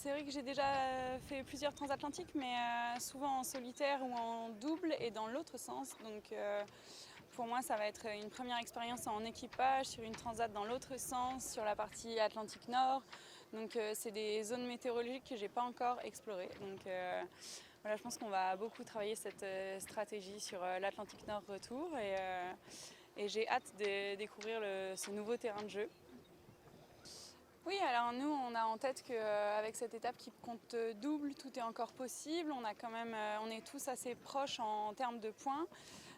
C'est vrai que j'ai déjà fait plusieurs transatlantiques, mais souvent en solitaire ou en double et dans l'autre sens. Donc pour moi, ça va être une première expérience en équipage sur une transat dans l'autre sens, sur la partie Atlantique Nord. Donc c'est des zones météorologiques que j'ai pas encore explorées. Donc voilà, je pense qu'on va beaucoup travailler cette stratégie sur l'Atlantique Nord retour et j'ai hâte de découvrir ce nouveau terrain de jeu. Oui, alors nous, on a en tête qu'avec cette étape qui compte double, tout est encore possible. On est tous assez proches en termes de points.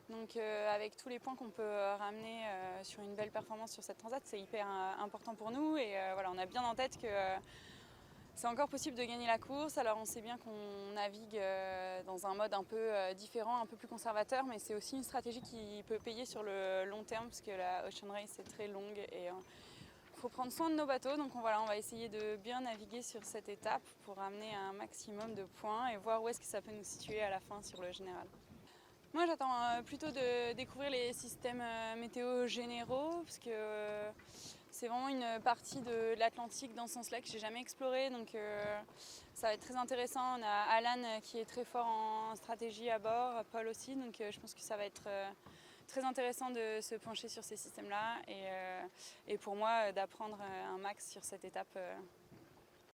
Donc avec tous les points qu'on peut ramener sur une belle performance sur cette transat, c'est hyper important pour nous. Et voilà, on a bien en tête que c'est encore possible de gagner la course. Alors on sait bien qu'on navigue dans un mode un peu différent, un peu plus conservateur, mais c'est aussi une stratégie qui peut payer sur le long terme, parce que la Ocean Race est très longue et il faut prendre soin de nos bateaux. Donc on va essayer de bien naviguer sur cette étape pour ramener un maximum de points et voir où est-ce que ça peut nous situer à la fin sur le général. Moi, j'attends plutôt de découvrir les systèmes météo généraux, parce que c'est vraiment une partie de l'Atlantique dans ce sens-là que j'ai jamais exploré. Donc ça va être très intéressant. On a Alan qui est très fort en stratégie à bord, Paul aussi. Donc je pense que ça va être très intéressant de se pencher sur ces systèmes-là et pour moi d'apprendre un max sur cette étape.